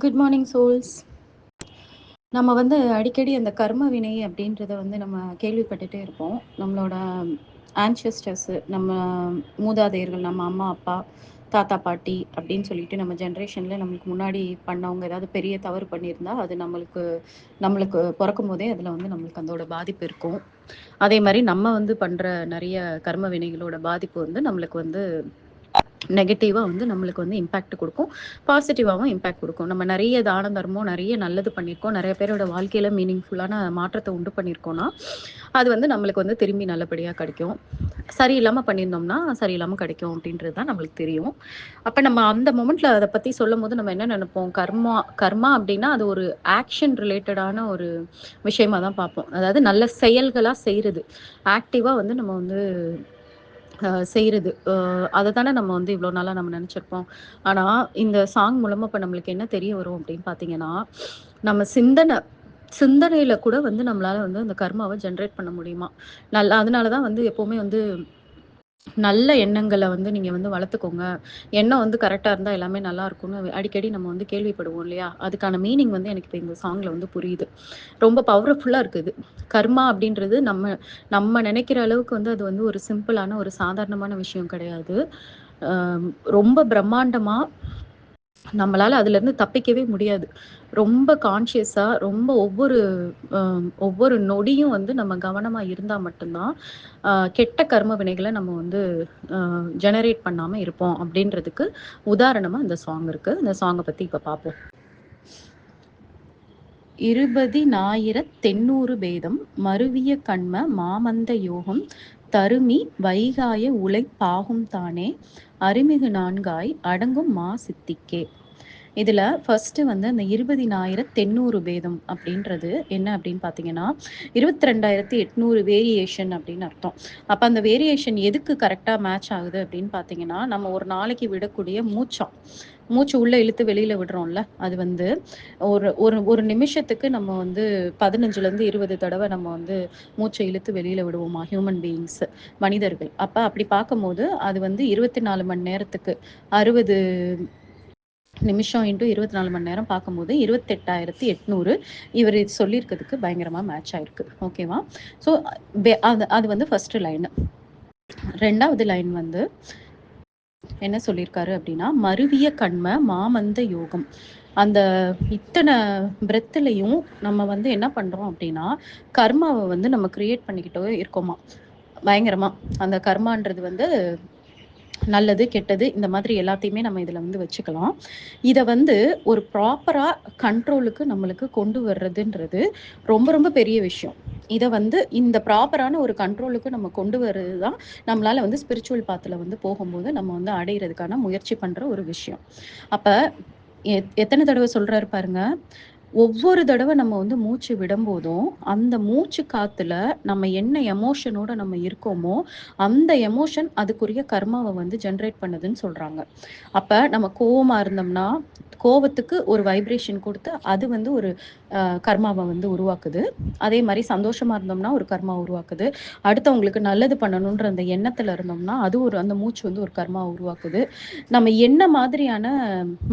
Good morning souls. நம்ம வந்து அடிக்கடி அந்த கர்ம வினை அப்படின்றத வந்து நம்ம கேள்விப்பட்டுட்டே இருப்போம். நம்மளோட ஆன்செஸ்டர்ஸு, நம்ம மூதாதையர்கள், நம்ம அம்மா அப்பா, தாத்தா பாட்டி அப்படின்னு சொல்லிட்டு நம்ம ஜென்ரேஷனில் நம்மளுக்கு முன்னாடி பண்ணவங்க ஏதாவது பெரிய தவறு பண்ணியிருந்தா அது நம்மளுக்கு நம்மளுக்கு பிறக்கும் போதே அதில் வந்து நம்மளுக்கு அதோட பாதிப்பு இருக்கும். அதே மாதிரி நம்ம வந்து பண்ணுற நிறைய கர்ம வினைகளோட பாதிப்பு வந்து நம்மளுக்கு வந்து நெகட்டிவாக வந்து நம்மளுக்கு வந்து இம்பேக்ட் கொடுக்கும், பாசிட்டிவாகவும் இம்பேக்ட் கொடுக்கும். நம்ம நிறைய தான தர்மம், நிறைய நல்லது பண்ணியிருக்கோம், நிறைய பேரோட வாழ்க்கையில் மீனிங்ஃபுல்லான மாற்றத்தை உண்டு பண்ணியிருக்கோன்னா அது வந்து நம்மளுக்கு வந்து திரும்பி நல்லபடியாக கிடைக்கும். சரியில்லாமல் பண்ணியிருந்தோம்னா சரியில்லாமல் கிடைக்கும் அப்படின்றது தான் நம்மளுக்கு தெரியும். அப்போ நம்ம அந்த மொமெண்ட்டில் அதை பற்றி சொல்லும் போது நம்ம என்ன நினைப்போம், கர்மா கர்மா அப்படின்னா அது ஒரு ஆக்ஷன் ரிலேட்டடான ஒரு விஷயமா தான் பார்ப்போம். அதாவது நல்ல செயல்களாக செய்கிறது, ஆக்டிவாக வந்து நம்ம வந்து செய்கிறது. அதை தானே நம்ம வந்து இவ்வளோ நாளாக நம்ம நினச்சிருப்போம். ஆனால் இந்த சாங் மூலமாக இப்போ நம்மளுக்கு என்ன தெரிய வரும் அப்படின்னு பார்த்தீங்கன்னா, நம்ம சிந்தனையில் கூட வந்து நம்மளால் வந்து அந்த கர்மாவை ஜென்ரேட் பண்ண முடியுமா. அதனால தான் வந்து எப்போவுமே வந்து நல்ல எண்ணங்களை வந்து நீங்க வந்து வளர்த்துக்கோங்க. எண்ணம் வந்து கரெக்ட்டா இருந்தா எல்லாமே நல்லா இருக்கும்னு அடிக்கடி நம்ம வந்து கேள்விப்படுவோம் இல்லையா? அதுக்கான மீனிங் வந்து எனக்கு இப்ப இந்த சாங்ல வந்து புரியுது. ரொம்ப பவர்ஃபுல்லா இருக்கு இது. கர்மா அப்படின்றது நம்ம நம்ம நினைக்கிற அளவுக்கு வந்து அது வந்து ஒரு சிம்பிளான ஒரு சாதாரணமான விஷயம் கிடையாது. அ ரொம்ப பிரம்மாண்டமா நம்மளால அதுலேருந்து தப்பிக்கவே முடியாது. ரொம்ப கான்ஷியஸா ரொம்ப ஒவ்வொரு நொடியும் வந்து நம்ம கவனமா இருந்தா மட்டும் தான், கெட்ட கர்ம வினைகள நம்ம வந்து ஜெனரேட் பண்ணாம இருப்போம் அப்படின்றதுக்கு உதாரணமா இந்த சாங் இருக்கு. இந்த சாங்க பத்தி இப்ப பார்ப்போம். 20,000 பேதம் மருவிய கண்ம மாமந்த யோகம் தருமி வைகாய உழைப்பாகும் தானே அருமிகு நான்காய் அடங்கும் மா சித்திக்கே. இதுல ஃபர்ஸ்ட் வந்து அந்த 20,800 பேதம் அப்படின்றது என்ன அப்படின்னு பார்த்தீங்கன்னா, 22,800 வேரியேஷன் அப்படின்னு அர்த்தம். அப்ப அந்த வேரியேஷன் எதுக்கு கரெக்டா மேட்ச் ஆகுது அப்படின்னு பார்த்தீங்கன்னா, நம்ம ஒரு நாளைக்கு விடக்கூடிய மூச்சு உள்ள இழுத்து வெளியில விடுறோம்ல, அது வந்து ஒரு ஒரு ஒரு நிமிஷத்துக்கு நம்ம வந்து 15லேருந்து 20 தடவை நம்ம வந்து மூச்சை இழுத்து வெளியில விடுவோமா ஹியூமன் பீயிங்ஸ், மனிதர்கள். அப்ப அப்படி பார்க்கும்போது அது வந்து 24 மணி நேரத்துக்கு 60 நிமிஷம் இன்ட்டு 24 மணி நேரம் பார்க்கும்போது 28,800 இவர் சொல்லியிருக்கிறதுக்கு பயங்கரமா மேட்ச் ஆயிருக்கு. ஓகேவா? ஸோ அது வந்து ஃபர்ஸ்ட் லைன். 2வது லைன் வந்து என்ன சொல்லியிருக்காரு அப்படின்னா, மருவிய கண்ம மாமந்த யோகம். அந்த இத்தனை பிரெத்துலையும் நம்ம வந்து என்ன பண்றோம் அப்படின்னா, கர்மாவை வந்து நம்ம கிரியேட் பண்ணிக்கிட்டே இருக்கோமா பயங்கரமா. அந்த கர்மான்றது வந்து நல்லது கெட்டது இந்த மாதிரி எல்லாத்தையுமே நம்ம இதில் வந்து வச்சுக்கலாம். இதை வந்து ஒரு ப்ராப்பராக கண்ட்ரோலுக்கு நம்மளுக்கு கொண்டு வர்றதுன்றது ரொம்ப ரொம்ப பெரிய விஷயம். இதை வந்து இந்த ப்ராப்பரான ஒரு கண்ட்ரோலுக்கு நம்ம கொண்டு வர்றது தான் நம்மளால வந்து ஸ்பிரிச்சுவல் பாத்தில் வந்து போகும்போது நம்ம வந்து அடையிறதுக்கான முயற்சி பண்ணுற ஒரு விஷயம். அப்போ எத்தனை தடவை சொல்கிறாரு பாருங்க, ஒவ்வொரு தடவை நம்ம வந்து மூச்சு விடும்போதும் அந்த மூச்சு காத்துல நம்ம என்ன எமோஷனோட நம்ம இருக்கோமோ அந்த எமோஷன் அதுக்குரிய கர்மாவை வந்து ஜென்ரேட் பண்ணுதுன்னு சொல்றாங்க. அப்ப நம்ம கோவமா இருந்தோம்னா கோவத்துக்கு ஒரு வைப்ரேஷன் கொடுத்து அது வந்து ஒரு கர்மாவை வந்து உருவாக்குது. அதே மாதிரி சந்தோஷமா இருந்தோம்னா ஒரு கர்மா உருவாக்குது. அடுத்தவங்களுக்கு நல்லது பண்ணணுன்ற அந்த எண்ணத்துல இருந்தோம்னா அது அந்த மூச்சு வந்து ஒரு கர்மா உருவாக்குது. நம்ம என்ன மாதிரியான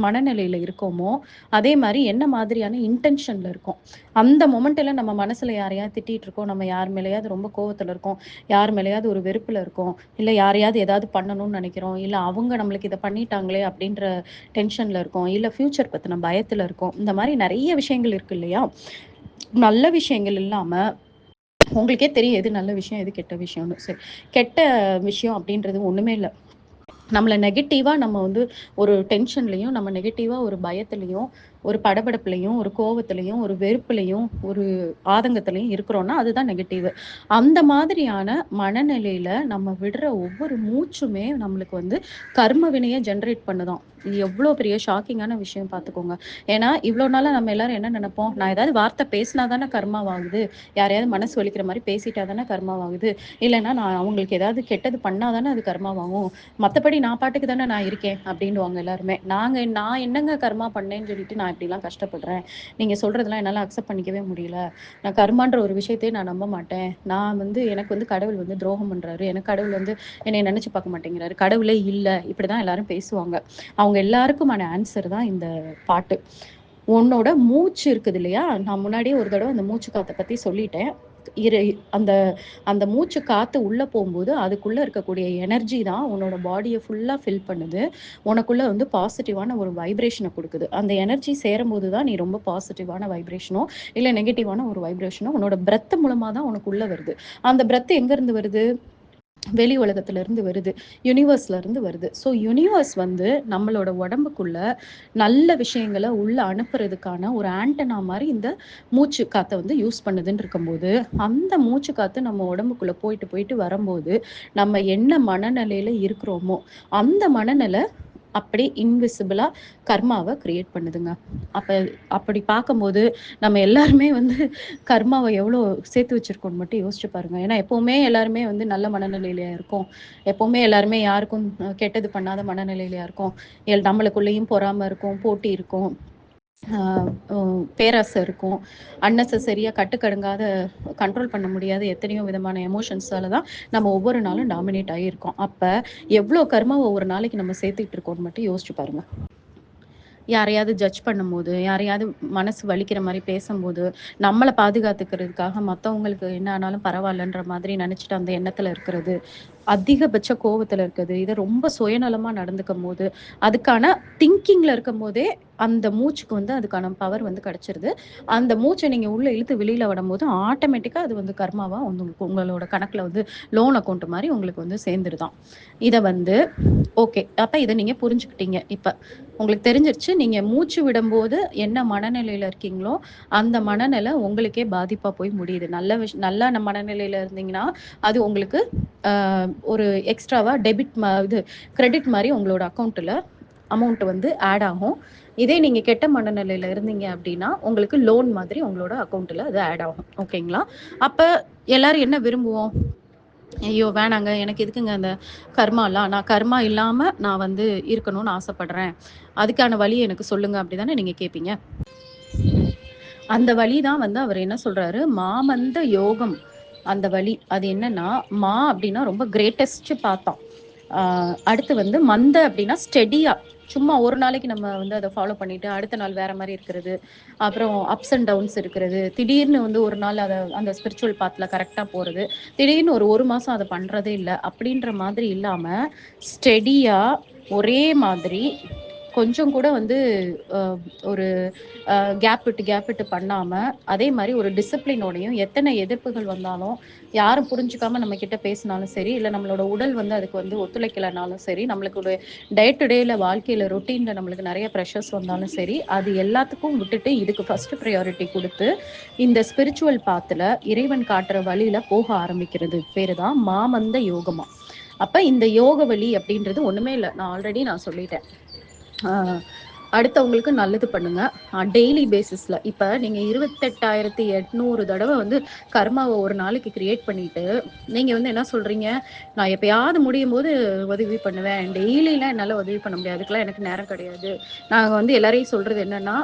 மனநிலையில இருக்கோமோ அதே மாதிரி என்ன மாதிரியான இன்டென்ஷன்ல இருக்கோம், அந்த மொமெண்ட்ல நம்ம மனசுல யாரையாவது திட்டிட்டு இருக்கோம், நம்ம யார் மேலேயாவது ரொம்ப கோவத்துல இருக்கோம், யார் மேலேயாவது ஒரு வெறுப்புல இருக்கோம், இல்ல யாரையாவது ஏதாவது பண்ணணும்னு நினைக்கிறோம், இல்ல அவங்க நம்மளுக்கு இதை பண்ணிட்டாங்களே அப்படின்ற டென்ஷன்ல இருக்கோம், இல்ல ஃபியூச்சர் பத்தின பயத்துல இருக்கோம். இந்த மாதிரி நிறைய விஷயங்கள் இருக்கு இல்லையா? நல்ல விஷயங்கள் இல்லாம உங்களுக்கே தெரியும் எது நல்ல விஷயம் எது கெட்ட விஷயம்னு. சரி, கெட்ட விஷயம் அப்படின்றது ஒண்ணுமே இல்லை. நம்மளை நெகட்டிவா நம்ம வந்து ஒரு டென்ஷன்லையும், நம்ம நெகட்டிவா ஒரு பயத்துலையும், ஒரு படபடப்புலையும், ஒரு கோவத்திலையும், ஒரு வெறுப்புலையும், ஒரு ஆதங்கத்திலையும் இருக்கிறோம்னா அதுதான் நெகட்டிவ். அந்த மாதிரியான மனநிலையில நம்ம விடுற ஒவ்வொரு மூச்சுமே நம்மளுக்கு வந்து கர்ம வினையை ஜென்ரேட் பண்ணுதான். இது எவ்வளோ பெரிய ஷாக்கிங்கான விஷயம் பார்த்துக்கோங்க. ஏன்னா இவ்வளோ நாளாக நம்ம எல்லாரும் என்ன நினைப்போம், நான் ஏதாவது வார்த்தை பேசினா தானே கர்மாவாகுது, யாரையாவது மனசு வலிக்கிற மாதிரி பேசிட்டா தானே கர்மாவாகுது, இல்லைன்னா நான் அவங்களுக்கு ஏதாவது கெட்டது பண்ணாதானே அது கர்மாவாகும், மற்றபடி நான் பாட்டுக்கு தானே நான் இருக்கேன் அப்படின்வாங்க எல்லாருமே. நான் என்னங்க கர்மா பண்ணேன்னு சொல்லிட்டு நான் இப்படிலாம் கஷ்டப்படுறேன், நீங்கள் சொல்கிறதெல்லாம் என்னால் அக்செப்ட் பண்ணிக்கவே முடியல, நான் கர்மான்ற ஒரு விஷயத்தையே நான் நம்ப மாட்டேன், நான் வந்து எனக்கு வந்து கடவுள் வந்து துரோகம் பண்ணுறாரு, எனக்கு கடவுள் வந்து என்னை நினச்சி பார்க்க மாட்டேங்கிறாரு, கடவுளே இல்லை, இப்படி தான் எல்லாரும் பேசுவாங்க. அவங்க எல்லாருக்குமான ஆன்சர் தான் இந்த பாட்டு. உன்னோட மூச்சு இருக்குது இல்லையா? நான் முன்னாடியே ஒரு தடவ அந்த மூச்சு காத்த பத்தி சொல்லிட்டேன். இரு அந்த அந்த மூச்சு காத்து உள்ள போம்போது, அதுக்குள்ள இருக்கக்கூடிய எனர்ஜி தான் உன்னோட பாடிய ஃபுல்லா ஃபில் பண்ணுது. உனக்குள்ள வந்து பாசிட்டிவான ஒரு வைப்ரேஷன குடுக்குது. அந்த எனர்ஜி சேரும்போது தான் நீ ரொம்ப பாசிட்டிவான வைப்ரேஷனோ, இல்ல நெகட்டிவான ஒரு வைப்ரேஷனோ உன்னோட பிரெத் மூலமா தான் உனக்கு உள்ள வருது. அந்த பிரெத் எங்கருந்து வருது? வெளி உலகத்துல இருந்து வருது. யூனிவர்ஸ்ல இருந்து வருது. ஸோ யூனிவர்ஸ் வந்து நம்மளோட உடம்புக்குள்ள நல்ல விஷயங்கள உள்ள அனுப்புறதுக்கான ஒரு ஆண்டனா மாரி இந்த மூச்சு காத்த வந்து யூஸ் பண்ணுதுன்னு இருக்கும்போது, அந்த மூச்சு காத்து நம்ம உடம்புக்குள்ள போயிட்டு, போயிட்டு வரும்போது, நம்ம என்ன மனநிலையில இருக்கிறோமோ, அந்த மனநிலை அப்படியே இன்விசிபிளா கர்மாவ கிரியேட் பண்ணுதுங்க. அப்ப அப்படி பார்க்கும்போது, நம்ம எல்லாருமே வந்து கர்மாவ எவ்வளோ சேர்த்து வச்சிருக்கோம்னு மட்டும் யோசிச்சு பாருங்க. ஏன்னா எப்பவுமே எல்லாருமே வந்து நல்ல மனநிலையிலயா இருக்கோம். எப்பவுமே எல்லாருமே யாருக்கும் கெட்டது பண்ணாத மனநிலையிலயா இருக்கோம். நம்மளுக்குள்ளேயும் பொறாம இருக்கும், போட்டி இருக்கும். ஆ பேராசை இருக்கும். அன்னெசசரியா கட்டுக்கடங்காத கண்ட்ரோல் பண்ண முடியாத எத்தனையோ விதமான எமோஷன்ஸால தான் நம்ம ஒவ்வொரு நாளும் டாமினேட் ஆகியிருக்கோம். அப்ப எவ்ளோ கர்மாவ ஒரு நாளைக்கு நம்ம சேர்த்துட்டு இருக்கோம்னு மட்டும் யோசிச்சு பாருங்க. யாரையாவது ஜட்ஜ் பண்ணும்போது, யாரையாவது மனசு வலிக்கிற மாரி பேசம்போது, நம்மள பாதுகாத்துக்கிறதுக்காக மத்தவங்களுக்கு என்ன ஆனாலும் பரவாயில்லன்ற மாதிரி நெனச்சுட்டு அந்த எண்ணத்துல இருக்கிறது. அதிகபட்ச கோவத்துல இருக்குது. இத ரொம்ப சுயநலமா நடந்துக்கும்போது, அதுக்கான திங்கிங்ல இருக்கும்போதே, அந்த மூச்சுக்கு வந்து அதுக்கான பவர் வந்து கிடைச்சிருது. அந்த மூச்ச நீங்க உள்ள இழுத்து வெளியில விடும்போது, ஆட்டோமேட்டிக்கா அது வந்து கர்மாவா வந்து உங்களுக்கு உங்களோட கணக்குல வந்து லோன் அக்கவுண்ட் மாரி உங்களுக்கு வந்து சேர்ந்துருதாம். இத வந்து ஓகே. அப்ப இத நீங்க புரிஞ்சுக்கிட்டீங்க இப்ப. உங்களுக்கு தெரிஞ்சிருச்சு. நீங்க மூச்சு விடும்போது என்ன மனநிலையில இருக்கீங்களோ, அந்த மனநிலை உங்களுக்கே பாதிப்பா போய் முடியுது. நல்ல மனநிலையில இருந்தீங்கன்னா, அது உங்களுக்கு அ ஒரு எக்ஸ்ட்ராவா டெபிட் இது கிரெடிட் மாரி உங்களோட அக்கவுண்ட்ல அமௌண்ட் வந்து ஆட் ஆகும். இதே நீங்க கெட்ட மனநிலையில இருந்தீங்க அப்டின்னா, உங்களுக்கு லோன் மாதிரி உங்களோட அக்கவுண்ட்ல அது ஆட் ஆகும். ஓகேங்களா? அப்ப எல்லாரும் என்ன விரும்புவோம்? ஐயோ! வேணாங்க. எனக்கு எதுக்குங்க அந்த கர்மாலாம்? நான் கர்மா இல்லாம நான் வந்து இருக்கணும்னு ஆசைப்படுறேன். அதுக்கான வழிய எனக்கு சொல்லுங்க அப்டி தானே நீங்க கேட்பீங்க? அந்த வழி தான் வந்து அவர் என்ன சொல்றாரு, மாமந்த யோகம். அந்த வழி. அது என்னன்னா, அப்டின்னா ரொம்ப கிரேட்டஸ்ட் பாத்தாம். அடுத்து வந்து மந்த அப்டின்னா ஸ்டெடியா. சும்மா ஒரு நாளைக்கு நம்ம வந்து அத ஃபாலோ பண்ணிட்டு, அடுத்த நாள் வேற மாரி இருக்கிறது. அப்புறம் அப்ஸ் அண்ட் டவுன்ஸ் இருக்கிறது. திடீர்னு வந்து ஒரு நாள் அந்த ஸ்பிரிச்சுவல் பாத்ல கரெக்ட்டா போறது. திடீர்னு ஒரு 1 மாசம் அத பண்றதே இல்ல. அப்டின்ற மாதிரி இல்லாம, ஸ்டெடியா ஒரே மாதிரி கொஞ்சம் கூட வந்து அ ஒரு கேப் விட்டு பண்ணாம, அதே மாரி ஒரு டிசிப்ளினோடையும் எத்தன எதிர்ப்புகள் வந்தாலும், யாரும் புரிஞ்சுக்காம நம்ம கிட்ட பேசினாலும் சரி, இல்ல நம்மளோட உடல் வந்து அதுக்கு வந்து ஒத்துழைக்கலனாலும் சரி, நம்மளுக்கு ஒரு டே டு டேல வாழ்க்கையில ரொட்டீன்ல நம்மளுக்கு நெறைய பிரஷர்ஸ் வந்தாலும் சரி, அது எல்லாத்துக்கும் விட்டுட்டு இதுக்கு ஃபர்ஸ்ட் பிரையாரிட்டி குடுத்து, இந்த ஸ்பிரிச்சுவல் பாத்துல இறைவன் காட்டுற வழியில போக ஆரம்பிக்கிறது பேரு தான் மாமந்த யோகமா. அப்ப இந்த யோக வழி அப்படின்றது ஒண்ணுமே இல்ல. நான் சொல்லிட்டேன். ஆ அடுத்தவங்களுக்கு நல்லது பண்ணுங்க. டெய்லி பேசிஸ்ல. இப்ப நீங்க 28,800 தடவ வந்து கர்மாவ ஒரு நாளைக்கு கிரியேட் பண்ணிட்டு, நீங்க வந்து என்ன சொல்றீங்க? நான் எப்பயாவது முடியும்போது உதவி பண்ணுவேன். டெய்லிலாம் என்னால உதவி பண்ண முடியாது. அதுக்கெல்லாம் எனக்கு நேரம் கிடையாது. நாங்க வந்து எல்லாரையும் சொல்றது என்னன்னா,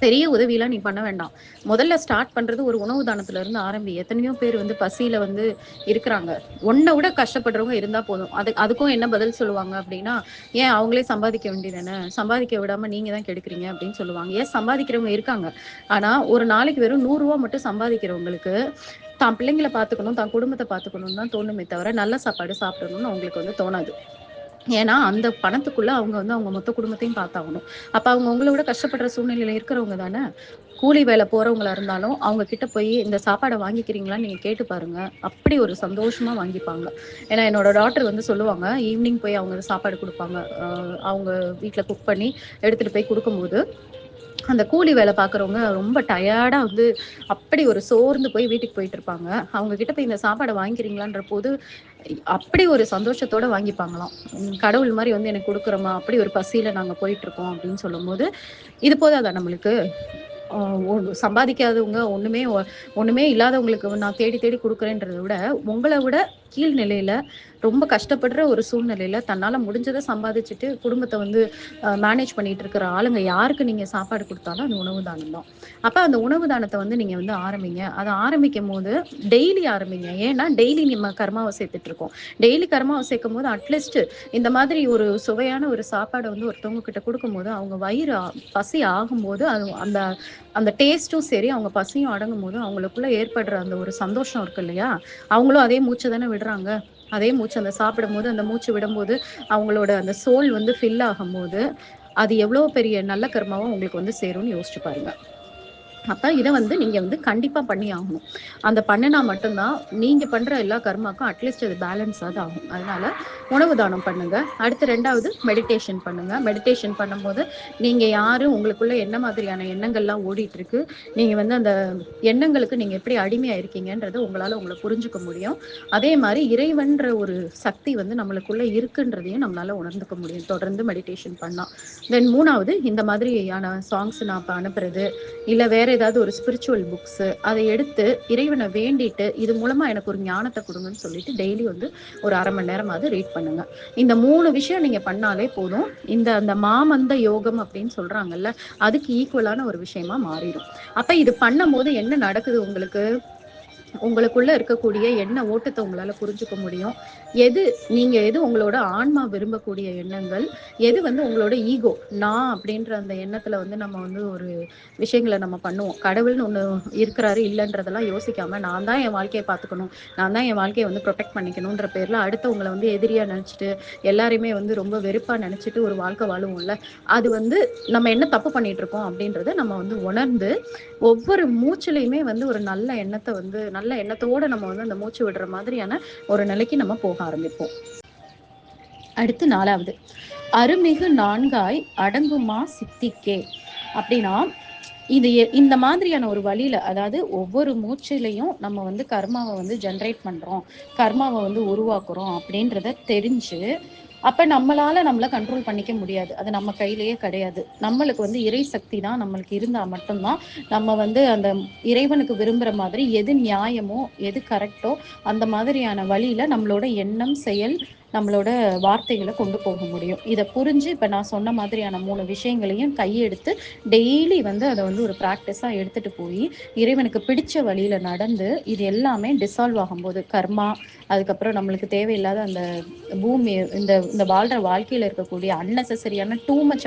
பெரிய உதவிலாம் நீ பண்ண வேண்டாம். முதல்ல ஸ்டார்ட் பண்றது ஒரு உணவு தானத்துல இருந்து ஆரம்பி. எத்தனையோ பேர் வந்து பசியில வந்து இருக்கிறாங்க. உன்ன விட கஷ்டப்படுறவங்க இருந்தா போதும். அதுக்கும் என்ன பதில் சொல்லுவாங்க அப்டின்னா, "ஏன் அவங்களே சம்பாதிக்க வேண்டியதானே? சம்பாதிக்க விடாம நீங்க தான் கெடுக்குறீங்க" அப்டின்னு சொல்லுவாங்க. ஏன் சம்பாதிக்கிறவங்க இருக்காங்க. ஆனா, ஒரு நாளைக்கு வெறும் ரூ. 100 மட்டும் சம்பாதிக்கிறவங்களுக்கு, தான் பிள்ளைங்கள பார்த்துக்கணும், தான் குடும்பத்த பார்த்துக்கணும்னு தான் தோணுமே தவிர, நல்ல சாப்பாடு சாப்பிடணும்னு அவங்களுக்கு வந்து தோணாது. ஏன்னா, அந்த பணத்துக்குள்ள அவங்க வந்து அவங்க மொத்த குடும்பத்தையும் பார்த்தாகணும். அப்ப அவங்க உங்கள விட கஷ்டப்படுற சூழ்நிலையில இருக்கிறவங்க தானே! கூலி வேல போறவங்களா இருந்தாலும், அவங்க கிட்ட போய் இந்த சாப்பாட வாங்கிக்கிறீங்களான்னு நீங்க கேட்டு பாருங்க. அப்படி ஒரு சந்தோஷமா வாங்கிப்பாங்க. ஏன்னா என்னோட டாட்டர் வந்து சொல்லுவாங்க, ஈவ்னிங் போய் அவங்க சாப்பாடு குடுப்பாங்க. அவங்க வீட்ல குக் பண்ணி எடுத்துட்டு போய் குடுக்கும்போது, அந்த கூலி வேல பார்க்குறவங்க ரொம்ப டயர்டா வந்து அப்படி ஒரு சோர்ந்து போய் வீட்டுக்கு போயிட்டுருப்பாங்க. அவங்க கிட்ட போய் இந்த சாப்பாட வாங்கிக்கிறீங்களான்ற போது, அப்படி ஒரு சந்தோஷத்தோட வாங்கிப்பாங்களாம். கடவுள் மாரி வந்து எனக்கு குடுக்குறம்மா, அப்படி ஒரு பசியில நாங்க போயிட்டுருக்கோம் அப்படின்னு சொல்லும்போது, இது போதாதா நம்மளுக்கு? அ ஒ சம்பாதிக்காதவங்க ஒண்ணுமே இல்லாதவங்களுக்கு நான் தேடி தேடி குடுக்குறேன்றத விட, உங்கள விட கீழ்நிலையில ரொம்ப கஷ்டப்படுற ஒரு சூழ்நிலையில தன்னால முடிஞ்சதை சம்பாதிச்சுட்டு குடும்பத்தை வந்து மேனேஜ் பண்ணிட்டு இருக்கிற ஆளுங்க யாருக்கு நீங்க சாப்பாடு கொடுத்தாலும் அது உணவு தானம் தான். அப்ப அந்த உணவு தானத்தை வந்து நீங்க வந்து ஆரம்பிங்க. அதை ஆரம்பிக்கும் போது டெய்லி ஆரம்பிங்க. ஏன்னா டெய்லி நம்ம கர்மாவை சேர்த்துட்டு இருக்கோம். டெய்லி கர்மாவை சேர்க்கும் போது அட்லீஸ்ட் இந்த மாதிரி ஒரு சுவையான ஒரு சாப்பாடை வந்து ஒருத்தவங்க கிட்ட கொடுக்கும்போது அவங்க வயிறு பசி ஆகும்போது அது அந்த அந்த டேஸ்ட்டும் சரி, அவங்க பசியும் அடங்கும் போது அவங்களுக்குள்ள ஏற்படுற அந்த ஒரு சந்தோஷம் இருக்கு இல்லையா, அவங்களும் அதே மூச்சை தானே விடுறாங்க. அதே மூச்சு அந்த சாப்பிடும்போது அந்த மூச்சு விடும்போது அவங்களோட அந்த சோல் வந்து ஃபில் ஆகும்போது அது எவ்வளவு பெரிய நல்ல கர்மாவும் உங்களுக்கு வந்து சேரும்னு யோசிச்சு பாருங்க. அப்ப இதை வந்து நீங்க வந்து கண்டிப்பா பண்ணி ஆகணும். அந்த பண்ணினா மட்டும்தான் நீங்க பண்ற எல்லா கர்மாக்கும் அட்லீஸ்ட் அது பேலன்ஸாவது ஆகும். அதனால உணவு தானம் பண்ணுங்க. அடுத்து 2வது மெடிடேஷன் பண்ணுங்க. மெடிடேஷன் பண்ணும்போது நீங்க யாரு, உங்களுக்குள்ள என்ன மாதிரியான எண்ணங்கள்லாம் ஓடிட்டு இருக்கு, நீங்க வந்து அந்த எண்ணங்களுக்கு நீங்க எப்படி அடிமையா இருக்கீங்கன்றத உங்களால உங்களை புரிஞ்சுக்க முடியும். அதே மாதிரி இறைவன்ற ஒரு சக்தி வந்து நம்மளுக்குள்ள இருக்குன்றதையும் நம்மளால உணர்ந்துக்க முடியும் தொடர்ந்து மெடிடேஷன் பண்ணா. தென் 3வது இந்த மாதிரியான சாங்ஸ் நான் இப்ப அனுப்புறது, இல்ல வேற ஏதாவது ஒரு ஸ்பிரிச்சுவல் புக்ஸ் அதை எடுத்து இறைவனை வேண்டிட்டு இது மூலமா எனக்கு ஒரு ஞானத்தை கொடுங்கன்னு சொல்லிட்டு டெய்லி வந்து ஒரு 1/2 மணி நேரமாவது ரீட் பண்ணுங்க. இந்த 3 விஷயம் நீங்க பண்ணாலே போதும். அந்த மாமந்த யோகம் அப்படின்னு சொல்றாங்கல்ல, அதுக்கு ஈக்குவலான ஒரு விஷயமா மாறிடும். அப்ப இது பண்ணும் போது என்ன நடக்குது உங்களுக்கு, உங்களுக்குள்ள இருக்கக்கூடிய எண்ண ஓட்டத்தை உங்களால புரிஞ்சுக்க முடியும். எது உங்களோட ஆன்மா விரும்பக்கூடிய எண்ணங்கள், எது வந்து உங்களோட ஈகோ, நான் அப்படின்ற அந்த எண்ணத்துல வந்து நம்ம வந்து ஒரு விஷயங்களை நம்ம பண்ணுவோம். கடவுள்னு ஒண்ணு இருக்கிறாரு இல்லைன்றதெல்லாம் யோசிக்காம நான் தான் என் வாழ்க்கையை பார்த்துக்கணும், நான் தான் என் வாழ்க்கையை வந்து ப்ரொடெக்ட் பண்ணிக்கணும்ன்ற பேர்ல அடுத்தவங்களை வந்து எதிரியா நினைச்சிட்டு எல்லாரையுமே வந்து ரொம்ப வெறுப்பா நினைச்சிட்டு ஒரு வாழ்க்கை வாழுவோம்ல, அது வந்து நம்ம என்ன தப்பு பண்ணிட்டு இருக்கோம் அப்படின்றத நம்ம வந்து உணர்ந்து ஒவ்வொரு மூச்சுலையுமே வந்து ஒரு நல்ல எண்ணத்தோட நம்ம வந்து அந்த மூச்சு விடுற மாதிரியான ஒரு நிலைக்கு நம்ம போக ஆரம்பிப்போம். அடுத்து 4வது, அருமிகு நான்காய் அடங்குமா சித்திக்கே. அப்படின்னா இது இந்த மாதிரியான ஒரு வழியில, அதாவது ஒவ்வொரு மூச்சிலையும் நம்ம வந்து கர்மாவை வந்து ஜென்ரேட் பண்றோம், கர்மாவை வந்து உருவாக்குறோம் அப்படின்றத தெரிஞ்சு, அப்ப நம்மள கண்ட்ரோல் பண்ணிக்க முடியாது. அது நம்ம கையிலேயே கிடையாது. நம்மளுக்கு வந்து இறை சக்தி தான் நம்மளுக்கு இருந்தா மட்டும்தான் நம்ம வந்து அந்த இறைவனுக்கு விரும்புற மாதிரி எது நியாயமோ எது கரெக்டோ அந்த மாதிரியான வழியில நம்மளோட எண்ணம் செயல் நம்மளோட வார்த்தைகளை கொண்டு போக முடியும். இதை புரிஞ்சு இப்ப நான் சொன்ன மாதிரியான 3 விஷயங்களையும் கையெடுத்து டெய்லி வந்து அதை வந்து ஒரு ப்ராக்டிஸா எடுத்துட்டு போய் இறைவனுக்கு பிடிச்ச வழியில நடந்து இது எல்லாமே டிசால்வ் ஆகும்போது கர்மா, அதுக்கப்புறம் நம்மளுக்கு தேவையில்லாத அந்த பூமி, இந்த இந்த வாழ்ற வாழ்க்கையில இருக்கக்கூடிய அன்னெசரியான டூ மச்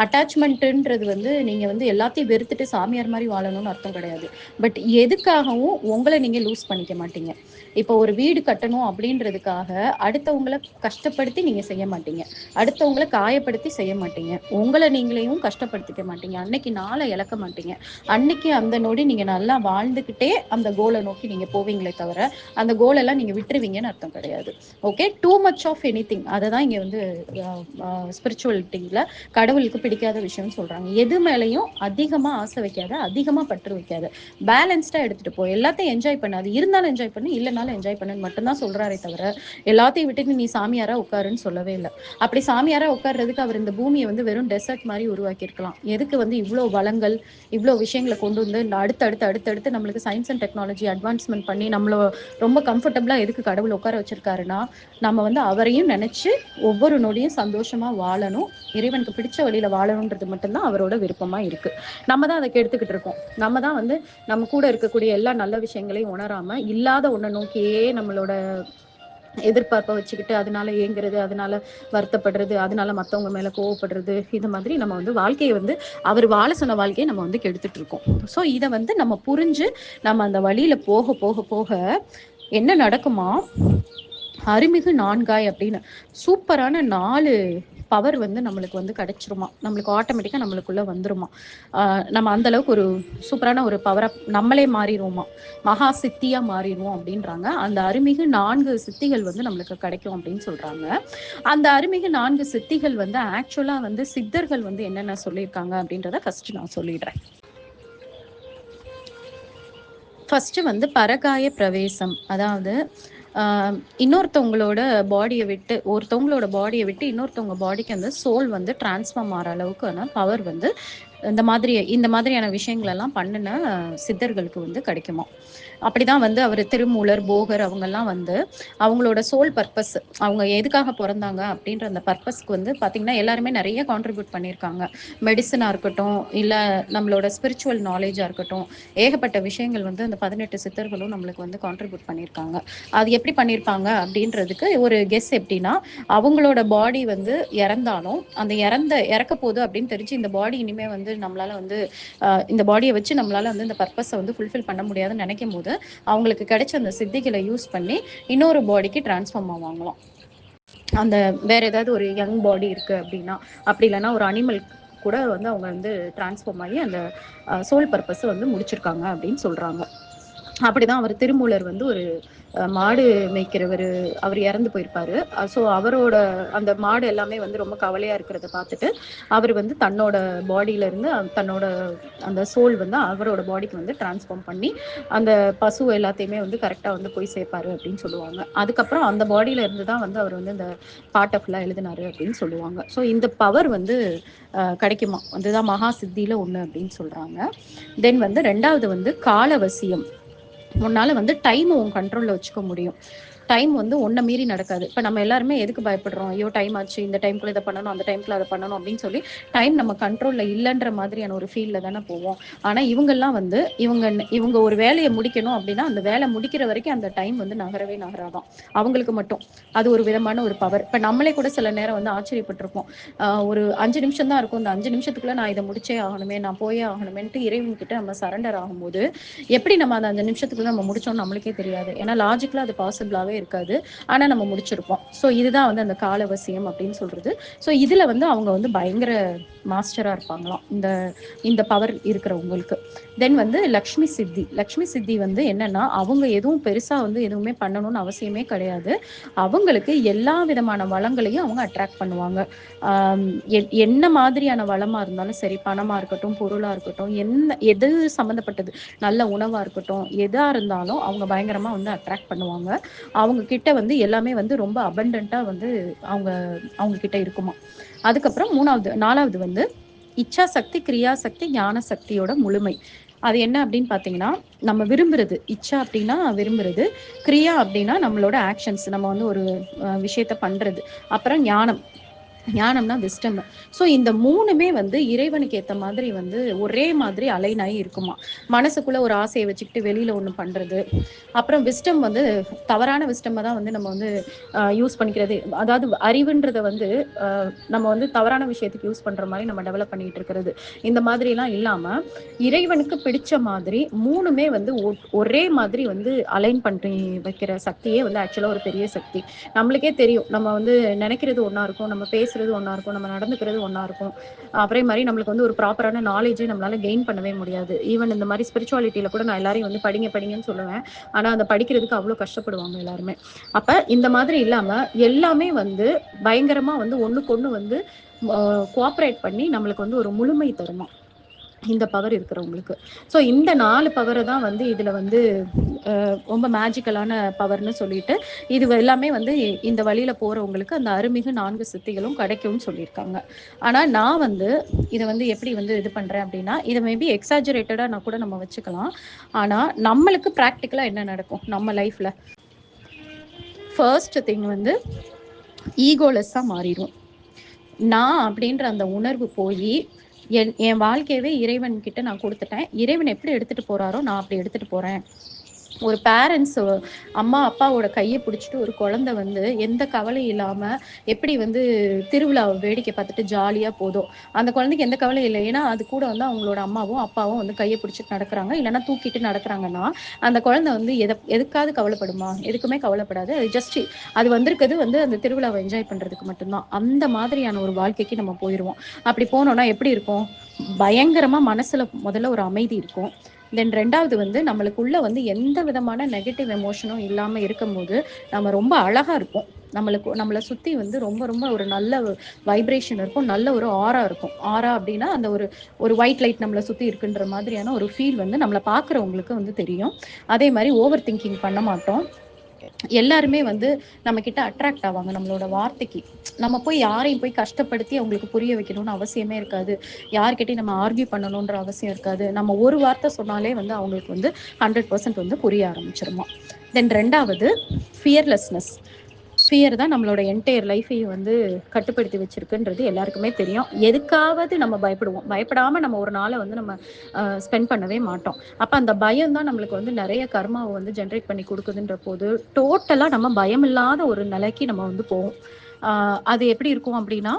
அட்டாச்மெண்ட்ன்றது வந்து நீங்க வந்து எல்லாத்தையும் வெறுத்துட்டு சாமியார் மாதிரி வாழணும்னு அர்த்தம் கிடையாது. பட் எதுக்காகவும் உங்களை நீங்க லூஸ் பண்ணிக்க மாட்டீங்க. இப்போ ஒரு வீடு கட்டணும் அப்படின்றதுக்காக அடுத்தவங்களை கஷ்டப்படுத்தி நீங்க செய்ய மாட்டீங்க, அடுத்தவங்களை காயப்படுத்தி செய்ய மாட்டீங்க, உங்களை நீங்களையும் கஷ்டப்படுத்திக்க மாட்டீங்க, அன்னைக்கு நாளை இழக்க மாட்டீங்க, அன்னைக்கு அந்த நொடி நீங்க நல்லா வாழ்ந்துகிட்டே அந்த கோலை நோக்கி நீங்க போவீங்களே தவிர அந்த கோல் எல்லாம் நீங்க விட்டுருவீங்கன்னு அர்த்தம் கிடையாது. Okay, too much of anything, அததான் இங்க வந்து ஸ்பிரிச்சுவலிட்டியில கடவுளுக்கு பிடிக்காத விஷயம்னு சொல்றாங்க. எது மேலையும் அதிகமா ஆசை வைக்காத, அதிகமா பற்று வைக்காத, பேலன்ஸ்டா எடுத்துட்டு போ, எல்லாத்தையும் என்ஜாய் பண்ணாது, இருந்தாலும் என்ஜாய் பண்ணு இல்லைனாலும் என்ஜாய் பண்ணுன்னு மட்டும்தான் சொல்றாரே தவிர எல்லாத்தையும் விட்டுட்டு நீ சாமியாரா உட்காருன்னு சொல்லவே இல்லை. அப்படி சாமியாரா உட்கார்றதுக்கு அவர் இந்த பூமியை வந்து வெறும் டெசர்ட் மாதிரி உருவாக்கி இருக்கலாம். எதுக்கு வந்து இவ்வளோ வளங்கள் இவ்வளோ விஷயங்களை கொண்டு வந்து அடுத்தடுத்து நம்மளுக்கு சயின்ஸ் அண்ட் டெக்னாலஜி அட்வான்ஸ்மெண்ட் பண்ணி நம்மள ரொம்ப கம்ஃபர்டபுளா எதுக்கு கடவுள் உட்கார வச்சிருக்காருன்னா, நம்ம வந்து அவரையும் நினைச்சு ஒவ்வொரு நொடியும் சந்தோஷமா வாழணும், இறைவனுக்கு பிடிச்ச வழியில வாழணுன்றது மட்டும்தான் அவரோட விருப்பமா இருக்கு. நம்ம தான் அதை கெடுத்துக்கிட்டு இருக்கோம். நம்ம தான் வந்து நம்ம கூட இருக்கக்கூடிய எல்லா நல்ல விஷயங்களையும் உணராம இல்லாத ஒன்றை நோக்கியே நம்மளோட எதிர்பார்ப்பை வச்சுக்கிட்டு அதனால ஏங்குறது, அதனால வருத்தப்படுறது, அதனால மத்தவங்க மேல கோவப்படுறது, இது மாதிரி நம்ம வந்து வாழ்க்கையை வந்து அவர் வாழ சொன்ன வாழ்க்கையை நம்ம வந்து கெடுத்துட்டு இருக்கோம். ஸோ இதை வந்து நம்ம புரிஞ்சு நம்ம அந்த வழியில போக போக போக என்ன நடக்குமா, அருமிகு நான்காய் அப்படின்னு சூப்பரான 4 பவர் வந்து நம்மளுக்கு வந்து கிடைச்சிருமா, நம்மளுக்கு ஆட்டோமேட்டிக்கா நம்மளுக்குள்ள வந்துருமா. நம்ம அந்த அளவுக்கு ஒரு சூப்பரான ஒரு பவரா நம்மளே மாறிடுவோமா, மகா சித்தியா மாறிடுவோம் அப்படின்றாங்க. அந்த அருமிகு 4 சித்திகள் வந்து நம்மளுக்கு கிடைக்கும் அப்படின்னு சொல்றாங்க. அந்த அருமிகு 4 சித்திகள் வந்து ஆக்சுவலா வந்து சித்தர்கள் வந்து என்னென்ன சொல்லியிருக்காங்க அப்படின்றத ஃபர்ஸ்ட் நான் சொல்லிடுறேன். ஃபர்ஸ்ட் வந்து பரகாய பிரவேசம், அதாவது இன்னொருத்தவங்களோட ஒருத்தவங்களோட பாடியை விட்டு இன்னொருத்தவங்க பாடிக்கு அந்த சோல் வந்து டிரான்ஸ்ஃபார்ம் ஆகிற அளவுக்கான பவர் வந்து இந்த மாதிரியான விஷயங்கள் எல்லாம் பண்ணுன சித்தர்களுக்கு வந்து கிடைக்குமா. அப்படிதான் வந்து அவர் திருமூலர், போகர் அவங்கெல்லாம் வந்து அவங்களோட சோல் பர்பஸ், அவங்க எதுக்காக பிறந்தாங்க அப்படின்ற அந்த பர்பஸ்க்கு வந்து பார்த்தீங்கன்னா, எல்லாருமே நிறைய கான்ட்ரிபியூட் பண்ணியிருக்காங்க. மெடிசனா இருக்கட்டும், இல்ல நம்மளோட ஸ்பிரிச்சுவல் நாலேஜா இருக்கட்டும், ஏகப்பட்ட விஷயங்கள் வந்து அந்த 18 சித்தர்களும் நம்மளுக்கு வந்து கான்ட்ரிபியூட் பண்ணியிருக்காங்க. அது எப்படி பண்ணியிருப்பாங்க அப்படின்றதுக்கு ஒரு கெஸ் எப்படின்னா, அவங்களோட பாடி வந்து இறந்தாலும், அந்த இறக்க போகுது அப்படின்னு தெரிஞ்சு இந்த பாடி இனிமே வந்து நம்மளால வந்து இந்த பாடியை வச்சு நம்மளால வந்து இந்த பர்பஸை வந்து ஃபுல்ஃபில் பண்ண முடியாதுன்னு நினைக்கும் போது அவங்களுக்கு கிடைச்ச அந்த சித்திகளை யூஸ் பண்ணி இன்னொரு பாடிக்கு டிரான்ஸ்ஃபார்ம் ஆவாங்களாம். அந்த வேற ஏதாவது ஒரு யங் பாடி இருக்கு அப்படின்னா, அப்படி இல்லைன்னா ஒரு அனிமல் கூட வந்து அவங்க வந்து டிரான்ஸ்ஃபார்ம் ஆகி அந்த சோல் பர்பஸ் வந்து முடிச்சிருக்காங்க அப்படின்னு சொல்றாங்க. அப்படிதான் அவர் திருமூலர் வந்து ஒரு மாடு மேய்க்கிறவர், அவர் இறந்து போயிருப்பாரு. ஸோ அவரோட அந்த மாடு எல்லாமே வந்து ரொம்ப கவலையா இருக்கிறத பார்த்துட்டு அவர் வந்து தன்னோட பாடியில இருந்து தன்னோட அந்த சோல் வந்து அவரோட பாடிக்கு வந்து டிரான்ஸ்ஃபார்ம் பண்ணி அந்த பசு எல்லாத்தையுமே வந்து கரெக்டாக வந்து போய் சேர்ப்பாரு அப்படின்னு சொல்லுவாங்க. அதுக்கப்புறம் அந்த பாடியில இருந்து தான் வந்து அவர் வந்து இந்த பாட்டை ஃபுல்லாக எழுதினாரு அப்படின்னு சொல்லுவாங்க. ஸோ இந்த பவர் வந்து கிடைக்குமா, அதுதான் மகா சித்தியில ஒன்று அப்படின்னு சொல்றாங்க. தென் வந்து ரெண்டாவது வந்து காலவசியம். உன்னால வந்து டைம் உன் கண்ட்ரோல்ல வச்சுக்க முடியும். டைம் வந்து ஒன்ன மீறி நடக்காது. இப்ப நம்ம எல்லாருமே எதுக்கு பயப்படுறோம்? ஐயோ டைம் ஆச்சு, இந்த டைம்க்குள்ள இதை பண்ணணும், அந்த டைம்க்குள்ள அதை பண்ணணும் அப்படின்னு சொல்லி டைம் நம்ம கண்ட்ரோல்ல இல்லைன்ற மாதிரியான ஒரு ஃபீல்ல தானே போவோம். ஆனா இவங்கெல்லாம் வந்து இவங்க ஒரு வேலையை முடிக்கணும் அப்படின்னா அந்த வேலை முடிக்கிற வரைக்கும் அந்த டைம் வந்து நகரவே நகராதான். அவங்களுக்கு மட்டும் அது ஒரு விதமான ஒரு பவர். இப்ப நம்மளே கூட சில நேரம் வந்து ஆச்சரியப்பட்டிருப்போம். ஒரு 5 நிமிஷம் தான் இருக்கும், இந்த 5 நிமிஷத்துக்குள்ள நான் இதை முடிச்சே ஆகணுமே, நான் போயே ஆகணுமேன்ட்டு இறைவன் கிட்ட நம்ம சரண்டர் ஆகும்போது எப்படி நம்ம அந்த 5 நிமிஷத்துக்குள்ள நம்ம முடிச்சோம்னு நம்மளுக்கே தெரியாது. ஏன்னா லாஜிக்கலா அது பாசிபிளாவே இருக்காது. ஆனா நம்ம முடிச்சிருப்போம். ஸோ இதுதான் வந்து அந்த காலவசியம் அப்படின்னு சொல்றது. ஸோ இதுல வந்து அவங்க வந்து பயங்கர மாஸ்டரா இருப்பாங்களாம், இந்த இந்த பவர் இருக்கிறவங்களுக்கு. தென் வந்து லக்ஷ்மி சித்தி. லக்ஷ்மி சித்தி வந்து என்னன்னா, அவங்க எதுவும் பெருசா வந்து எதுவுமே பண்ணணும்னு அவசியமே கிடையாது. அவங்களுக்கு எல்லா விதமான வளங்களையும் அவங்க அட்ராக்ட் பண்ணுவாங்க. என்ன மாதிரியான வளமா இருந்தாலும் சரி, பணமா இருக்கட்டும், பொருளா இருக்கட்டும், எது சம்மந்தப்பட்டது, நல்ல உணவா இருக்கட்டும், எதா இருந்தாலும் அவங்க பயங்கரமா வந்து அட்ராக்ட் பண்ணுவாங்க. அவங்க கிட்ட வந்து எல்லாமே வந்து ரொம்ப அபண்டன்ட்டா வந்து அவங்க அவங்க கிட்ட இருக்குமா. அதுக்கப்புறம் 4வது வந்து இச்சா சக்தி, கிரியா சக்தி, ஞான சக்தியோட முழுமை. அது என்ன அப்படின்னு பார்த்தீங்கன்னா, நம்ம விரும்புறது. இச்சா அப்படின்னா விரும்புறது. கிரியா அப்படின்னா நம்மளோட ஆக்ஷன்ஸ். நம்ம வந்து ஒரு விஷயத்த பண்றது. அப்புறம் ஞானம். ஞானம்னா விஸ்டம். ஸோ இந்த 3மே வந்து இறைவனுக்கு ஏத்த மாதிரி வந்து ஒரே மாதிரி அலைன் ஆகி இருக்குமா. மனசுக்குள்ள ஒரு ஆசையை வச்சுக்கிட்டு வெளியில ஒண்ணு பண்றது. அப்புறம் விஸ்டம் வந்து தவறான விஸ்டமை தான் வந்து நம்ம வந்து யூஸ் பண்ணிக்கிறது. அதாவது அறிவுன்றத வந்து நம்ம வந்து தவறான விஷயத்துக்கு யூஸ் பண்ற மாதிரி நம்ம டெவலப் பண்ணிட்டு இருக்கிறது. இந்த மாதிரி எல்லாம் இல்லாம இறைவனுக்கு பிடிச்ச மாதிரி 3மே வந்து ஒரே மாதிரி வந்து அலைன் பண்ணி வைக்கிற சக்தியே வந்து ஆக்சுவலா ஒரு பெரிய சக்தி. நம்மளுக்கே தெரியும், நம்ம வந்து நினைக்கிறது ஒண்ணா இருக்கும், நம்ம பேசுறது ஒண்ணா இருக்கும், நம்ம நடந்துக்கிறது ஒண்ணா இருக்கும். அப்புறம் மாதிரி நம்மளுக்கு வந்து ஒரு ப்ராப்பரான நாலேஜே நம்மளால கெயின் பண்ணவே முடியாது. ஈவன் இந்த மாதிரி ஸ்பிரிச்சுவாலிட்டியில கூட நான் எல்லாரையும் வந்து படிங்க படிங்கன்னு சொல்லுவேன். ஆனா அந்த படிக்கிறதுக்கு அவ்வளவு கஷ்டப்படுவாங்க எல்லாருமே. அப்ப இந்த மாதிரி இல்லாம எல்லாமே வந்து பயங்கரமா வந்து ஒண்ணுக்கு ஒண்ணு வந்து கோஆப்ரேட் பண்ணி நம்மளுக்கு வந்து ஒரு முழுமை தருமா இந்த பவர் இருக்கிறவங்களுக்கு. ஸோ இந்த 4 பவரை தான் வந்து இதுல வந்து ரொம்ப மேஜிக்கலான பவர்னு சொல்லிட்டு இது எல்லாமே வந்து இந்த வழியில போறவங்களுக்கு அந்த அருமிகு 4 சித்திகளும் கிடைக்கும்னு சொல்லியிருக்காங்க. ஆனா நான் வந்து இதை வந்து எப்படி வந்து இது பண்றேன் அப்படின்னா, இதை மேபி எக்ஸாஜரேட்டடா நான் கூட நம்ம வச்சுக்கலாம். ஆனா நம்மளுக்கு ப்ராக்டிக்கலா என்ன நடக்கும் நம்ம லைஃப்ல? ஃபர்ஸ்ட் திங் வந்து ஈகோலெஸ்ஸா மாறிடும். நான் அப்படின்ற அந்த உணர்வு போய் என் வாழ்க்கையவே இறைவன் கிட்ட நான் கொடுத்துட்டேன். இறைவன் எப்படி எடுத்துட்டு போறாரோ நான் அப்படி எடுத்துட்டு போறேன். ஒரு பேரண்ட்ஸ் அம்மா அப்பாவோட கையை பிடிச்சிட்டு ஒரு குழந்தை வந்து எந்த கவலையும் இல்லாம எப்படி வந்து திருவிழாவை வேடிக்கை பார்த்துட்டு ஜாலியா போதும், அந்த குழந்தைக்கு எந்த கவலையும் இல்லை. ஏன்னா அது கூட வந்து அவங்களோட அம்மாவும் அப்பாவும் வந்து கையை பிடிச்சிட்டு நடக்கிறாங்க, இல்லைன்னா தூக்கிட்டு நடக்கிறாங்கன்னா அந்த குழந்தை வந்து எதுக்காவது கவலைப்படுமா? எதுக்குமே கவலைப்படாது. அது ஜஸ்ட் அது வந்திருக்கிறது வந்து அந்த திருவிழாவை என்ஜாய் பண்றதுக்கு மட்டும்தான். அந்த மாதிரியான ஒரு வாழ்க்கைக்கு நம்ம போயிடுவோம். அப்படி போனோம்னா எப்படி இருக்கும்? பயங்கரமா மனசுல முதல்ல ஒரு அமைதி இருக்கும். தென் 2வது வந்து நம்மளுக்குள்ள வந்து எந்த விதமான நெகட்டிவ் எமோஷனும் இல்லாம இருக்கும்போது நம்ம ரொம்ப அழகா இருப்போம். நம்மளை சுத்தி வந்து ரொம்ப ரொம்ப ஒரு நல்ல வைப்ரேஷன் இருக்கும், நல்ல ஒரு ஆரா இருக்கும். ஆரா அப்படின்னா அந்த ஒரு ஒரு ஒயிட் லைட் நம்மளை சுத்தி இருக்குன்ற மாதிரியான ஒரு ஃபீல் வந்து நம்மளை பார்க்குறவங்களுக்கு வந்து தெரியும். அதே மாதிரி ஓவர் திங்கிங் பண்ண மாட்டோம். எல்லாருமே வந்து நம்ம கிட்ட அட்ராக்ட் ஆவாங்க நம்மளோட வார்த்தைக்கு. நம்ம போய் யாரையும் போய் கஷ்டப்படுத்தி அவங்களுக்கு புரிய வைக்கணும்னு அவசியமே இருக்காது. யார்கிட்டயும் நம்ம ஆர்கியூ பண்ணணுன்ற அவசியம் இருக்காது. நம்ம ஒரு வார்த்தை சொன்னாலே வந்து அவங்களுக்கு வந்து 100% வந்து புரிய ஆரம்பிச்சுருமாம். தென் 2வது ஃபியர்லெஸ்னஸ். ஃபியர் தான் நம்மளோட என்டையர் லைஃபையும் வந்து கட்டுப்படுத்தி வச்சிருக்குன்றது எல்லாருக்குமே தெரியும். எதுக்காவது நம்ம பயப்படுவோம். பயப்படாம நம்ம ஒரு நாள வந்து நம்ம ஸ்பெண்ட் பண்ணவே மாட்டோம். அப்ப அந்த பயம் தான் நம்மளுக்கு வந்து நெறைய கர்மாவ வந்து ஜெனரேட் பண்ணி குடுக்குதுன்ற போது, டோட்டலா நம்ம பயமில்லாத ஒரு நிலைக்கு நம்ம வந்து போவோம். அ அது எப்படி இருக்கும் அப்டின்னா,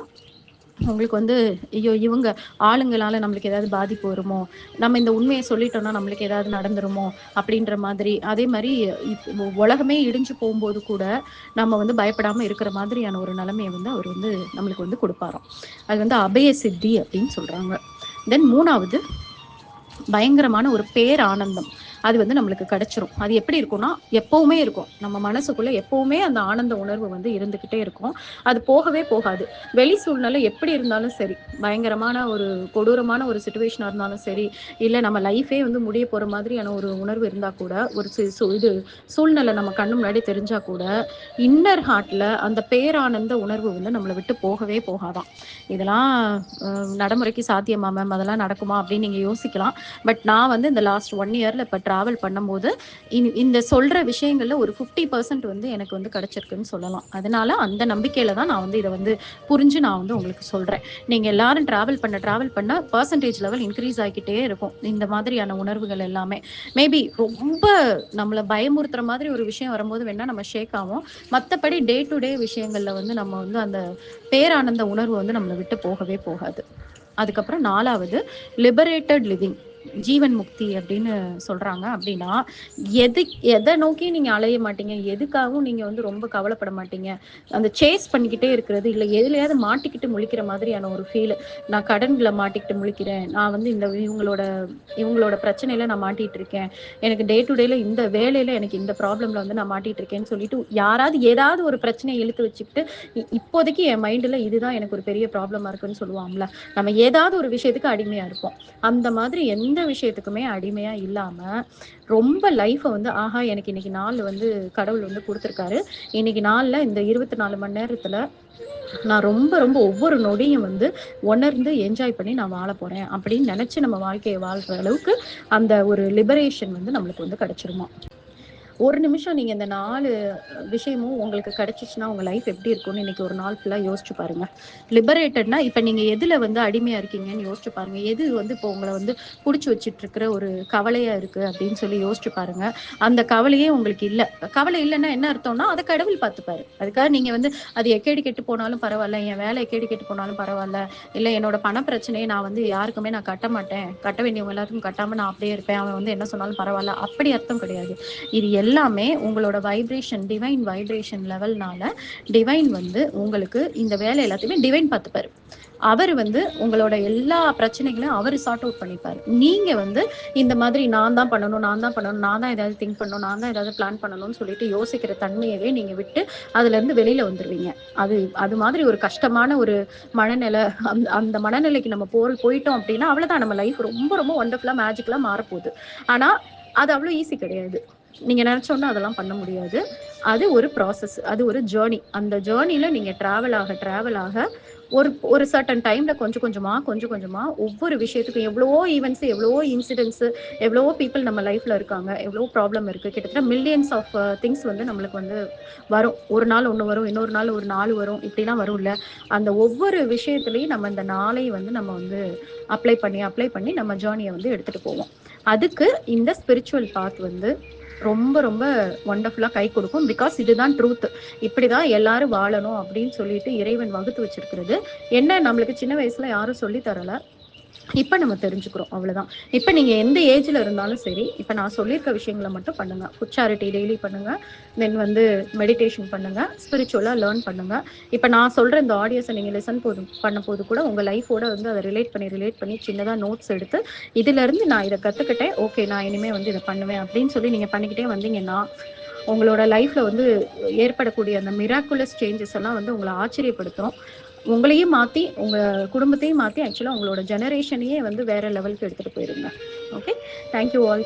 உங்களுக்கு வந்து ஐயோ! இவங்க ஆளுங்களால நம்மளுக்கு ஏதாவது பாதிப்பு வருமோ? நம்ம இந்த உண்மைய சொல்லிட்டோம்னா நம்மளுக்கு ஏதாவது நடந்துருமோ? அப்படின்ற மாதிரி. அதே மாரி உலகமே இடிஞ்சு போம்போது கூட, நம்ம வந்து பயப்படாம இருக்கிற மாதிரியான ஒரு நிலைமைய வந்து அவர் வந்து நம்மளுக்கு வந்து குடுப்பாராம். அது வந்து அபய சித்தி அப்படின்னு சொல்றாங்க. தென் 3வது பயங்கரமான ஒரு பேரானந்தம். அது வந்து நம்மளுக்கு கிடைச்சிரும். அது எப்படி இருக்கும்னா, எப்பவுமே இருக்கும். நம்ம மனசுக்குள்ள எப்பவுமே அந்த ஆனந்த உணர்வு வந்து இருந்துகிட்டே இருக்கும். அது போகவே போகாது. வெளி சூழ்நிலை எப்படி இருந்தாலும் சரி, பயங்கரமான ஒரு கொடூரமான ஒரு சிச்சுவேஷனா இருந்தாலும் சரி, இல்ல நம்ம லைஃபே வந்து முடிய போற மாதிரியான ஒரு உணர்வு இருந்தா கூட, ஒரு சி சு இது சூழ்நிலை நம்ம கண்ணு முன்னாடி தெரிஞ்சா கூட, இன்னர் ஹார்ட்ல அந்த பேரானந்த உணர்வு வந்து நம்மள விட்டு போகவே போகாதாம். இதெல்லாம் அ நடைமுறைக்கு சாத்தியமா மேம்? அதெல்லாம் நடக்குமா? அப்படின்னு நீங்க யோசிக்கலாம். பட் நான் வந்து இந்த லாஸ்ட் 1 இயர்ல இப்ப டிராவல் பண்ணும்போது, இந்த சொல்ற விஷயங்கள்ல ஒரு 50% வந்து எனக்கு வந்து கிடைச்சிருக்குன்னு சொல்லலாம். அதனால அந்த நம்பிக்கையில தான் நான் வந்து இத வந்து புரிஞ்சு நான் வந்து உங்களுக்கு சொல்றேன். நீங்க எல்லாரும் டிராவல் பண்ண பெர்சன்டேஜ் லெவல் இன்கிரீஸ் ஆகிக்கிட்டே இருக்கும். இந்த மாதிரியான உணர்வுகள் எல்லாமே. மேபி ரொம்ப நம்மள பயமுறுத்துற மாதிரி ஒரு விஷயம் வரும்போது வேணா நம்ம ஷேக் ஆவோம். மத்தபடி டே டு டே விஷயங்கள்ல வந்து நம்ம வந்து அந்த பேரானந்த உணர்வு வந்து நம்மள விட்டு போகவே போகாது. அதுக்கப்புறம் 4வது லிபரேட்டட் லிவிங். ஜீவன் முக்தி அப்படின்னு சொல்றாங்க. அப்படின்னா, எது எத நோக்கி நீங்க அலைய மாட்டீங்க. எதுக்காகவும் நீங்க வந்து ரொம்ப கவலைப்பட மாட்டீங்க. அந்த சேஸ் பண்ணிக்கிட்டே இருக்கிறது, இல்ல எதுலயாவது மாட்டிக்கிட்டு முழிக்கிற மாதிரியான ஒரு ஃபீல். நான் கடன்ல மாட்டிக்கிட்டு முழிக்கிறேன். நான் வந்து இந்த இவங்களோட பிரச்சனையில நான் மாட்டிட்டு இருக்கேன். எனக்கு டே டு டேல இந்த வேலையில எனக்கு இந்த ப்ராப்ளம்ல வந்து நான் மாட்டிட்டு இருக்கேன்னு சொல்லிட்டு, யாராவது ஏதாவது ஒரு பிரச்சனைய இழுத்து வச்சுக்கிட்டு, இப்போதைக்கு என் மைண்ட்ல இதுதான் எனக்கு ஒரு பெரிய ப்ராப்ளமா இருக்குன்னு சொல்லுவாங்கல்ல. நம்ம ஏதாவது ஒரு விஷயத்துக்கு அடிமையா இருப்போம். அந்த மாதிரி எந்த விஷயத்துக்குமே அடிமையா இல்லாம, ரொம்ப லைஃப வந்து ஆஹா! எனக்கு இன்னைக்கு நாள் வந்து கடவுள் வந்து குடுத்துருக்காரு. இன்னைக்கு நாள்ல இந்த 24 மணி நேரத்துல நான் ரொம்ப ரொம்ப ஒவ்வொரு நொடியும் வந்து உணர்ந்து என்ஜாய் பண்ணி நான் வாழப் போறேன். அப்படின்னு நெனச்சு நம்ம வாழ்க்கைய வாழ்ற அளவுக்கு அந்த ஒரு லிபரேஷன் வந்து நம்மளுக்கு வந்து கிடைச்சிருமா. ஒரு நிமிஷம் நீங்க இந்த 4 விஷயமும் உங்களுக்கு கிடைச்சுச்சுன்னா, உங்க லைஃப் எப்படி இருக்கும்னு இன்னைக்கு ஒரு நாள் ஃபுல்லா யோசிச்சு பாருங்க. லிபரேட்டட்னா, இப்ப நீங்க எதுல வந்து அடிமையா இருக்கீங்கன்னு யோசிச்சு பாருங்க. எது வந்து இப்போ உங்கள வந்து புடிச்சு வச்சுட்டு இருக்கிற ஒரு கவலையா இருக்கு அப்படின்னு சொல்லி யோசிச்சு பாருங்க. அந்த கவலையே உங்களுக்கு இல்ல. கவலை இல்லன்னா என்ன அர்த்தம்னா, அத கடவுள் பார்த்துப்பாரு. அதுக்காக நீங்க வந்து அது எக்கேடு கெட்டு போனாலும் பரவால்ல, என் வேலை எக்கேடு கெட்டு போனாலும் பரவால்ல, இல்ல என்னோட பண பிரச்சனைய நான் வந்து யாருக்குமே நான் கட்ட மாட்டேன். கட்ட வேண்டியவங்க எல்லாத்துக்கும் கட்டாம நான் அப்படியே இருப்பேன். அவன் வந்து என்ன சொன்னாலும் பரவால்ல. அப்படி அர்த்தம் கிடையாது. இது எல்லாமே உங்களோட வைப்ரேஷன், டிவைன் வைப்ரேஷன் லெவல்னால, டிவைன் வந்து உங்களுக்கு இந்த வேலை எல்லாத்தையுமே டிவைன் பார்த்துப்பாரு. அவரு வந்து உங்களோட எல்லா பிரச்சனைகளையும் அவரு சார்ட் அவுட் பண்ணிப்பாரு. நீங்க வந்து இந்த மாதிரி நான் தான் பண்ணணும், நான் தான் பண்ணணும், நான் தான் ஏதாவது திங்க் பண்ணணும், நான் தான் ஏதாவது பிளான் பண்ணணும்னு சொல்லிட்டு யோசிக்கிற தன்மையவே நீங்க விட்டு, அதுலருந்து வெளியில வந்துருவீங்க. அது அது மாதிரி ஒரு கஷ்டமான ஒரு மனநிலை, அந்த அந்த மனநிலைக்கு நம்ம போயிட்டோம் அப்படின்னா, அவ்வளோதான் நம்ம லைஃப் ரொம்ப ரொம்ப வொண்டர்ஃபுல்லா, மேஜிக்கலா மாறப்போகுது. ஆனா, அது அவ்வளோ ஈஸி கிடையாது. நீங்க நெனச்சோனே அதெல்லாம் பண்ண முடியாது. அது ஒரு ப்ராசஸ். அது ஒரு ஜர்னி. அந்த ஜர்னில நீங்க டிராவல் ஆக ஒரு ஒரு சர்டன் டைம்ல கொஞ்சம் கொஞ்சமா ஒவ்வொரு விஷயத்துக்கும் எவ்வளவோ ஈவென்ட்ஸ், எவ்வளவோ இன்சிடென்ட்ஸ், எவ்வளவோ பீப்பிள் நம்ம லைஃப்ல இருக்காங்க. எவ்வளவோ ப்ராப்ளம் இருக்கு. கிட்டத்தட்ட மில்லியன்ஸ் ஆஃப் திங்ஸ் வந்து நம்மளுக்கு வந்து வரும். ஒரு நாள் 1 வரும். இன்னொரு நாள் ஒரு 4 வரும். இப்படிலாம் வரும்ல. அந்த ஒவ்வொரு விஷயத்திலயும் நம்ம இந்த 4ஐ வந்து நம்ம வந்து அப்ளை பண்ணி நம்ம ஜர்னிய வந்து எடுத்துட்டு போவோம். அதுக்கு இந்த ஸ்பிரிச்சுவல் பாத் வந்து ரொம்ப ரொம்ப வொண்டர்ஃபுல்லா கை கொடுக்கும். பிகாஸ் இதுதான் ட்ரூத். இப்படிதான் எல்லாரும் வாழணும் அப்படின்னு சொல்லிட்டு இறைவன் வகுத்து வச்சிருக்கிறது. என்ன நம்மளுக்கு சின்ன வயசுல யாரும் சொல்லி தரல. இப்ப நம்ம தெரிஞ்சுக்கிறோம். அவ்வளவுதான். இப்ப நீங்க எந்த ஏஜ்ல இருந்தாலும் சரி, இப்ப நான் சொல்லியிருக்க விஷயங்கள மட்டும் பண்ணுங்க. ஃபுட் சேரிட்டி டெய்லி பண்ணுங்க. தென் வந்து மெடிடேஷன் பண்ணுங்க. ஸ்பிரிச்சுவலா லேர்ன் பண்ணுங்க. இப்ப நான் சொல்ற இந்த ஆடியோஸ நீங்க லிசன் பண்ணும்போது கூட உங்க லைஃபோட வந்து அத ரிலேட் பண்ணி சின்னதா நோட்ஸ் எடுத்து, இதிலிருந்து நான் இத கத்துக்கிட்டேன். ஓகே நான் இனிமே வந்து இத பண்ணுவேன் அப்படின்னு சொல்லி நீங்க பண்ணிக்கிட்டே வந்தீங்கன்னா, உங்களோட லைஃப்ல வந்து ஏற்படக்கூடிய அந்த மிராக்குலஸ் சேஞ்சஸ் எல்லாம் வந்து உங்கள ஆச்சரியப்படுத்தும். உங்களையும் மாத்தி, உங்க குடும்பத்தையும் மாத்தி, ஆக்சுவலா உங்களோட ஜெனரேஷனையே வந்து வேற லெவலுக்கு எடுத்துட்டு போயிருங்க. ஓகே. Thank you all.